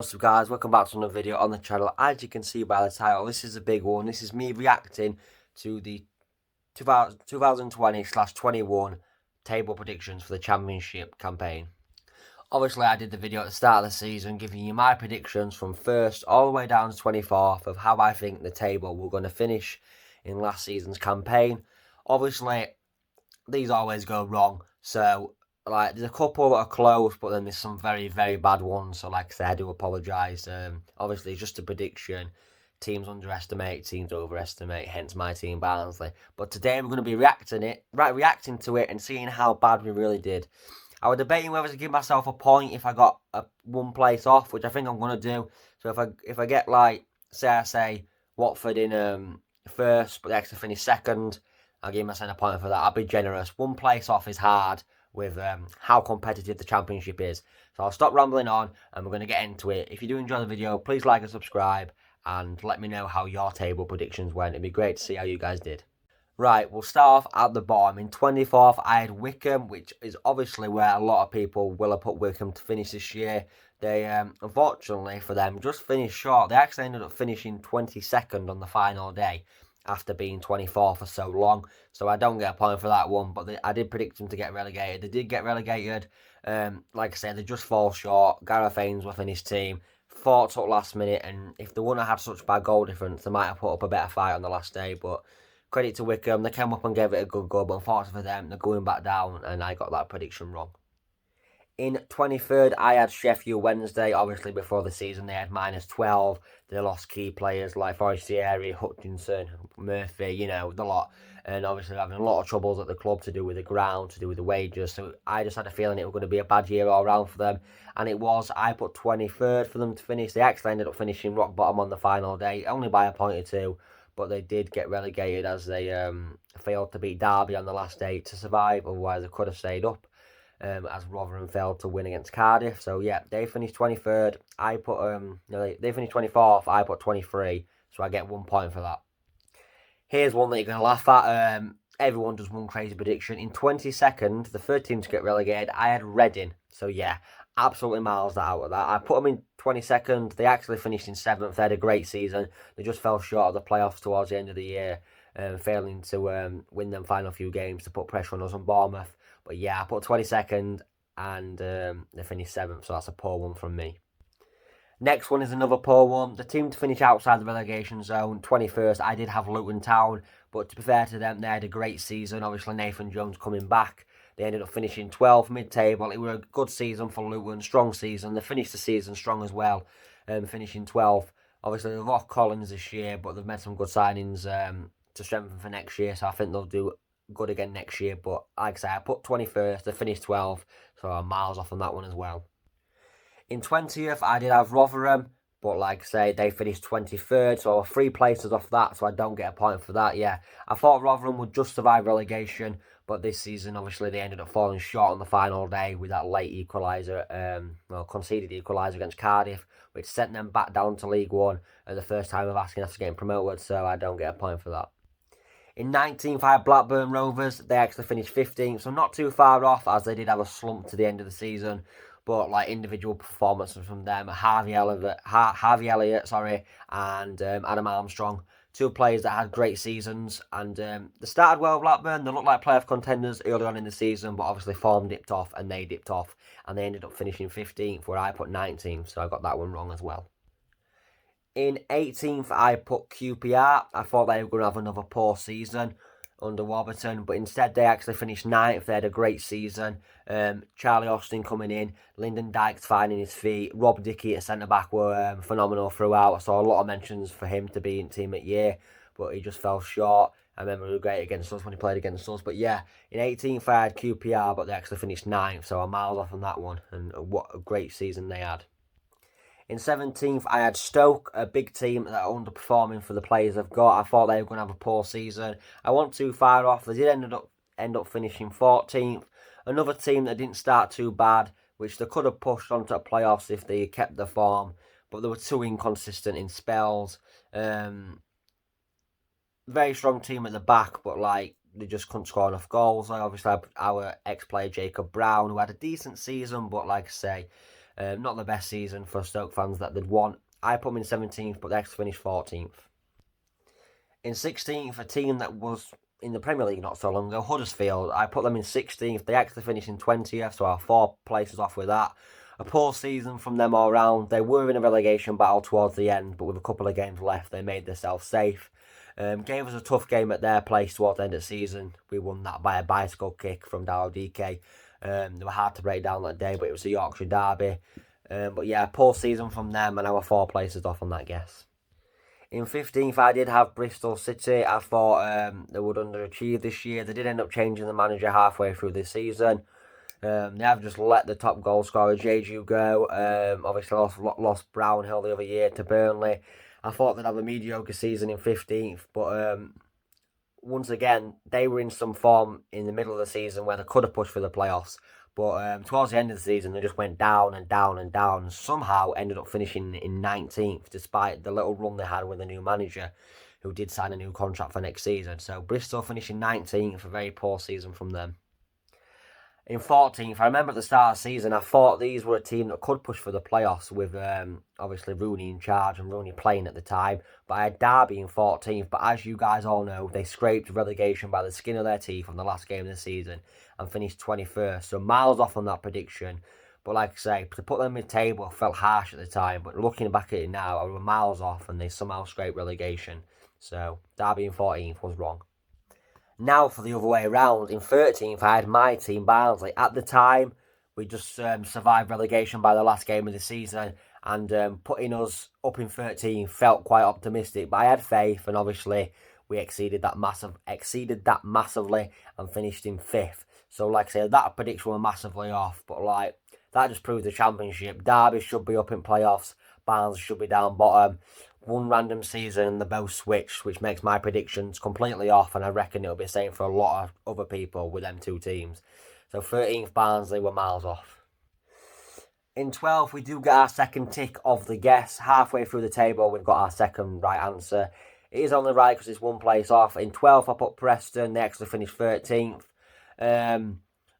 What's up guys, welcome back to another video on the channel. As you can see by the title, this is a big one. This is me reacting to the 2020/21 table predictions for the Championship campaign. Obviously I did the video at the start of the season giving you my predictions from 1st all the way down to 24th of how I think the table were going to finish in last season's campaign. Obviously these always go wrong, so there's a couple that are close, but then there's some very, very bad ones. So like I said, I do apologise. Obviously, it's just a prediction. Teams underestimate, teams overestimate, hence my team, Barnsley. But today we're going to be reacting to it and seeing how bad we really did. I was debating whether to give myself a point if I got one place off, which I think I'm going to do. So if I get say Watford in first, but they actually finish second, I'll give myself a point for that. I'll be generous. One place off is hard with how competitive the Championship is. So I'll stop rambling on and we're going to get into it. If you do enjoy the video, please like and subscribe and let me know how your table predictions went. It'd be great to see how you guys did. Right, we'll start off at the bottom. In 24th, I had Wycombe, which is obviously where a lot of people will have put Wycombe to finish this year. They, unfortunately for them, just finished short. They actually ended up finishing 22nd on the final day after being 24 for so long. So I don't get a point for that one, but I did predict them to get relegated. They did get relegated. Like I said, they just fall short. Gareth Ainsworth and his team fought up last minute, and if they wouldn't have had such bad goal difference, they might have put up a better fight on the last day. But credit to Wycombe, they came up and gave it a good go, but unfortunately for them, they're going back down, and I got that prediction wrong. In 23rd, I had Sheffield Wednesday. Obviously, before the season, they had -12. They lost key players like Forestieri, Hutchinson, Murphy, you know, the lot. And obviously, having a lot of troubles at the club to do with the ground, to do with the wages. So I just had a feeling it was going to be a bad year all round for them. And it was. I put 23rd for them to finish. They actually ended up finishing rock bottom on the final day, only by a point or two. But they did get relegated as they failed to beat Derby on the last day to survive. Otherwise, they could have stayed up. As Rotherham failed to win against Cardiff. So yeah, they finished 23rd. I put they finished 24th. I put 23, so I get 1 point for that. Here's one that you're gonna laugh at. Everyone does one crazy prediction. In 22nd, the third team to get relegated, I had Reading. So yeah, absolutely miles out of that. I put them in 22nd. They actually finished in 7th. They had a great season. They just fell short of the playoffs towards the end of the year, failing to win them final few games to put pressure on us on Bournemouth. But yeah, I put 22nd and they finished 7th, so that's a poor one from me. Next one is another poor one. The team to finish outside the relegation zone, 21st, I did have Luton Town, but to be fair to them, they had a great season. Obviously, Nathan Jones coming back. They ended up finishing 12th, mid-table. It was a good season for Luton, strong season. They finished the season strong as well, finishing 12th. Obviously, they've lost Collins this year, but they've made some good signings to strengthen for next year, so I think they'll do good again next year. But like I say, I put 21st, they finished 12th, so I'm miles off on that one as well. In 20th, I did have Rotherham, but like I say, they finished 23rd, so 3 places off that, so I don't get a point for that. Yeah, I thought Rotherham would just survive relegation, but this season, obviously, they ended up falling short on the final day with that late equaliser, conceded equaliser against Cardiff, which sent them back down to League One at the first time of asking after getting promoted, so I don't get a point for that. In 19th, I had Blackburn Rovers. They actually finished 15th, so not too far off, as they did have a slump to the end of the season. But like individual performances from them, Harvey Elliott, and Adam Armstrong, 2 players that had great seasons. And they started well, Blackburn. They looked like playoff contenders early on in the season, but obviously form dipped off, and they dipped off, and they ended up finishing 15th, where I put 19th, so I got that one wrong as well. In 18th, I put QPR. I thought they were going to have another poor season under Warburton, but instead they actually finished 9th. They had a great season. Charlie Austin coming in, Lyndon Dykes finding his feet, Rob Dickey at centre-back were phenomenal throughout. I saw a lot of mentions for him to be in team at year, but he just fell short. I remember he was great against us when he played against us. But yeah, in 18th I had QPR, but they actually finished 9th, so I'm miles off on that one, and what a great season they had. In 17th, I had Stoke, a big team that are underperforming for the players they've got. I thought they were going to have a poor season. I wasn't too far off. They did end up finishing 14th. Another team that didn't start too bad, which they could have pushed onto the playoffs if they kept their form, but they were too inconsistent in spells. Very strong team at the back, but like they just couldn't score enough goals. Like obviously our ex-player Jacob Brown, who had a decent season, but like I say, Not the best season for Stoke fans that they'd want. I put them in 17th, but they actually finished 14th. In 16th, a team that was in the Premier League not so long ago, Huddersfield, I put them in 16th. They actually finished in 20th, so I'm 4 places off with that. A poor season from them all round. They were in a relegation battle towards the end, but with a couple of games left, they made themselves safe. Gave us a tough game at their place towards the end of the season. We won that by a bicycle kick from Daryl DK. They were hard to break down that day, but it was a Yorkshire derby. But yeah, poor season from them, and I were 4 places off on that guess. In 15th, I did have Bristol City. I thought they would underachieve this year. They did end up changing the manager halfway through this season. They have just let the top goal scorer, Jeju, go. Obviously lost Brownhill the other year to Burnley. I thought they'd have a mediocre season in 15th, but once again, they were in some form in the middle of the season where they could have pushed for the playoffs. But towards the end of the season, they just went down and down and down, and somehow ended up finishing in 19th, despite the little run they had with a new manager, who did sign a new contract for next season. So Bristol finishing 19th, a very poor season from them. In 14th, I remember at the start of the season, I thought these were a team that could push for the playoffs with obviously Rooney in charge and Rooney playing at the time. But I had Derby in 14th. But as you guys all know, they scraped relegation by the skin of their teeth on the last game of the season and finished 21st. So miles off on that prediction. But like I say, to put them mid-table felt harsh at the time. But looking back at it now, I was miles off and they somehow scraped relegation. So Derby in 14th was wrong. Now for the other way around, in 13th I had my team, Barnsley. At the time, we just survived relegation by the last game of the season, and putting us up in 13th felt quite optimistic. But I had faith, and obviously we exceeded that massively and finished in 5th. So like I said, that prediction was massively off, but like that just proves the Championship. Derby should be up in playoffs, Barnsley should be down bottom. One random season and they both switched, which makes my predictions completely off, and I reckon it'll be the same for a lot of other people with them two teams. So 13th Barnsley were miles off. In 12th, we do get our second tick of the guess. Halfway through the table, we've got our second right answer. It is only right because it's 1 place off. In 12th, I put Preston. They actually finished 13th.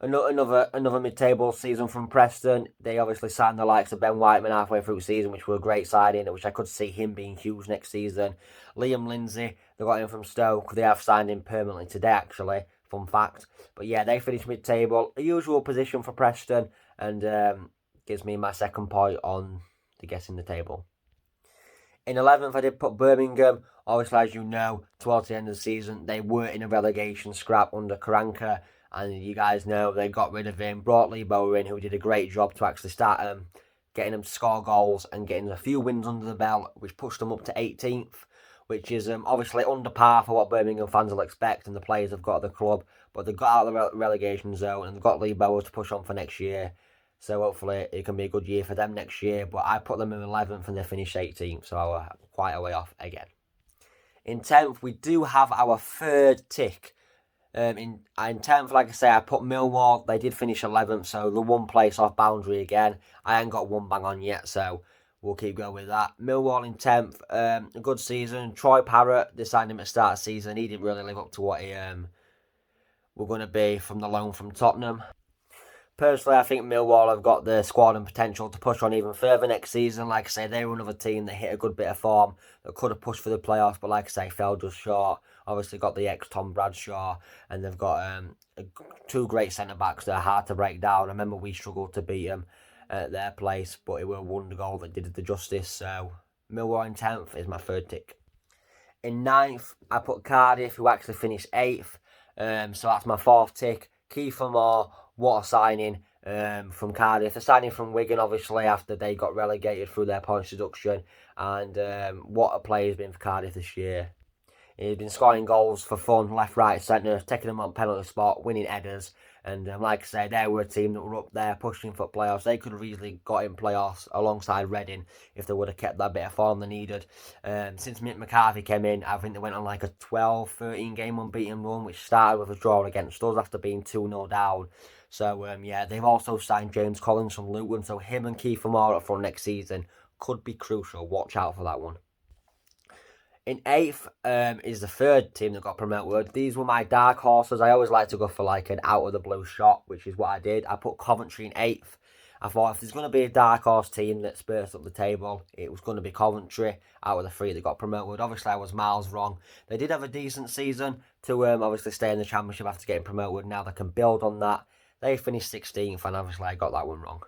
Another mid-table season from Preston. They obviously signed the likes of Ben Whiteman halfway through the season, which were a great signing, which I could see him being huge next season. Liam Lindsay, they got him from Stoke. They have signed him permanently today, actually. Fun fact. But yeah, they finished mid-table. A usual position for Preston, and gives me my second point on the guessing the table. In 11th, I did put Birmingham. Obviously, as you know, towards the end of the season, they were in a relegation scrap under Karanka. And you guys know they got rid of him, brought Lee Bower in, who did a great job to actually start getting them to score goals and getting a few wins under the belt, which pushed them up to 18th, which is obviously under par for what Birmingham fans will expect and the players have got at the club. But they've got out of the relegation zone and they've got Lee Bower to push on for next year. So hopefully it can be a good year for them next year. But I put them in 11th and they finished 18th, so I was quite a way off again. In 10th, we do have our third tick. In 10th, like I say, I put Millwall. They did finish 11th, so the 1 place off boundary again. I ain't got one bang on yet, so we'll keep going with that. Millwall in 10th, a good season. Troy Parrott, they signed him at the start of the season. He didn't really live up to what he were going to be from the loan from Tottenham. Personally, I think Millwall have got the squad and potential to push on even further next season. Like I say, they were another team that hit a good bit of form that could have pushed for the playoffs, but like I say, fell just short. Obviously got the ex-Tom Bradshaw, and they've got 2 great centre-backs that are hard to break down. I remember we struggled to beat them at their place, but it was a wonder goal that did the justice. So Millwall in 10th is my third tick. In 9th, I put Cardiff, who actually finished 8th. So that's my 4th tick. Kiefer Moore, what a signing from Cardiff. A signing from Wigan, obviously, after they got relegated through their points deduction. And what a player he's been for Cardiff this year. He's been scoring goals for fun, left, right, centre, taking them on penalty spot, winning headers. And like I say, they were a team that were up there pushing for playoffs. They could have easily got in playoffs alongside Reading if they would have kept that bit of form they needed. Since Mick McCarthy came in, I think they went on like a 12-13 game unbeaten run, which started with a draw against us after being 2-0 down. So yeah, they've also signed James Collins from Luton. So him and Kiefer Moore up front next season could be crucial. Watch out for that one. In 8th is the third team that got promoted. These were my dark horses. I always like to go for like an out-of-the-blue shot, which is what I did. I put Coventry in 8th. I thought if there's going to be a dark horse team that spurs up the table, it was going to be Coventry out of the 3 that got promoted. Obviously, I was miles wrong. They did have a decent season to obviously stay in the Championship after getting promoted. Now they can build on that. They finished 16th, and obviously I got that one wrong.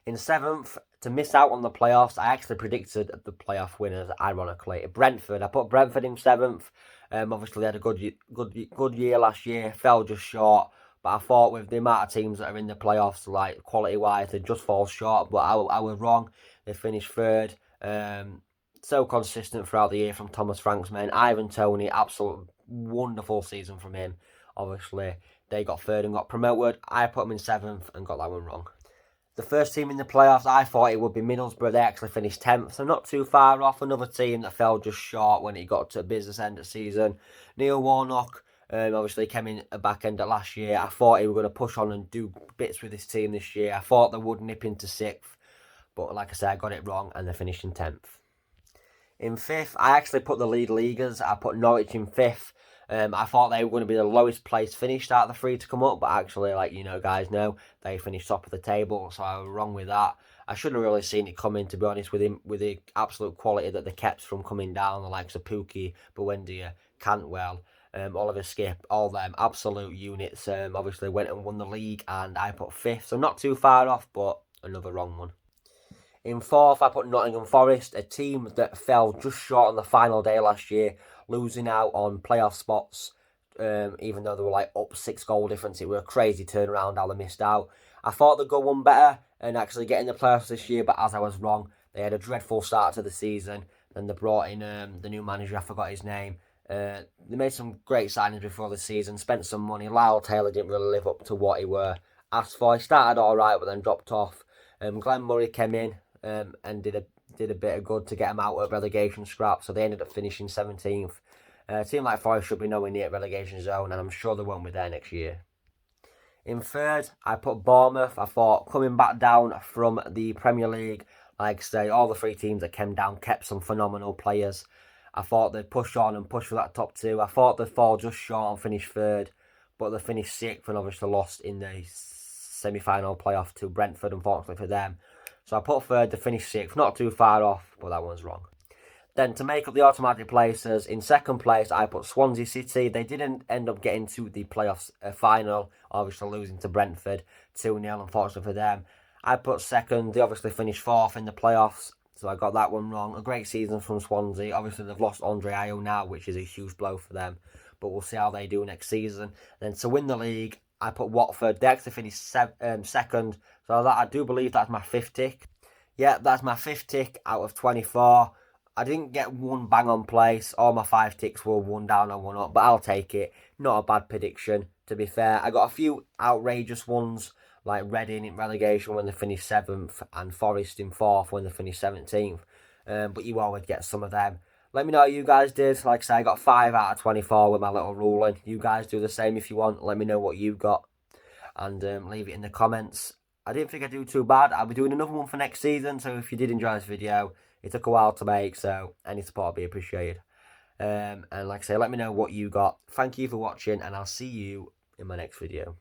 In 7th, to miss out on the playoffs, I actually predicted the playoff winners, ironically. Brentford. I put Brentford in 7th. Obviously, they had a good year last year. Fell just short. But I thought with the amount of teams that are in the playoffs, like quality-wise, they just fall short. But I was wrong. They finished 3rd. So consistent throughout the year from Thomas Frank's men. Ivan Toney, absolute wonderful season from him. Obviously, they got 3rd and got promoted. I put them in 7th and got that one wrong. The first team in the playoffs, I thought it would be Middlesbrough. They actually finished 10th, so not too far off. Another team that fell just short when it got to the business end of the season. Neil Warnock obviously came in at back end of last year. I thought he was going to push on and do bits with his team this year. I thought they would nip into 6th, but like I said, I got it wrong and they finished in 10th. In 5th, I actually put the league leaguers. I put Norwich in 5th. I thought they were going to be the lowest place finished out of the 3 to come up, but actually, like you know, guys know, they finished top of the table, so I was wrong with that. I should have really seen it coming, to be honest, with the absolute quality that they kept from coming down, the likes of Pookie, Buendia, Cantwell, Oliver Skip, all them absolute units. Obviously went and won the league, and I put 5th, so not too far off, but another wrong one. In 4th, I put Nottingham Forest, a team that fell just short on the final day last year, losing out on playoff spots, even though they were like up 6 goal difference. It was a crazy turnaround how they missed out. I thought they'd go one better and actually get in the playoffs this year, but as I was wrong, they had a dreadful start to the season. Then they brought in the new manager, I forgot his name. They made some great signings before the season, spent some money. Lyle Taylor didn't really live up to what he were asked for. He started all right, but then dropped off. Glenn Murray came in and did a bit of good to get them out of relegation scrap, so they ended up finishing 17th. A team like Forest should be nowhere near relegation zone, and I'm sure they won't be there next year. In 3rd, I put Bournemouth. I thought coming back down from the Premier League, like I say, all the 3 teams that came down kept some phenomenal players. I thought they'd push on and push for that top 2. I thought they'd fall just short and finish 3rd, but they finished 6th and obviously lost in the semi-final playoff to Brentford, unfortunately for them. So I put 3rd to finish 6th, not too far off, but that one's wrong. Then to make up the automatic places, in 2nd place I put Swansea City. They didn't end up getting to the playoffs final, obviously losing to Brentford 2-0, unfortunately for them. I put 2nd, they obviously finished 4th in the playoffs, so I got that one wrong. A great season from Swansea. Obviously they've lost Andre Ayew now, which is a huge blow for them, but we'll see how they do next season. Then to win the league, I put Watford. They actually finished 2nd, so that I do believe that's my 5th tick. Yeah, that's my 5th tick out of 24. I didn't get one bang on place. All my 5 ticks were 1 down and 1 up, but I'll take it. Not a bad prediction, to be fair. I got a few outrageous ones, like Reading in relegation when they finished 7th, and Forest in 4th when they finished 17th. But you always get some of them. Let me know how you guys did. Like I say, I got 5 out of 24 with my little ruling. You guys do the same if you want. Let me know what you got, and leave it in the comments. I didn't think I'd do too bad. I'll be doing another one for next season, so if you did enjoy this video, it took a while to make, so any support would be appreciated. And like I say, let me know what you got. Thank you for watching, and I'll see you in my next video.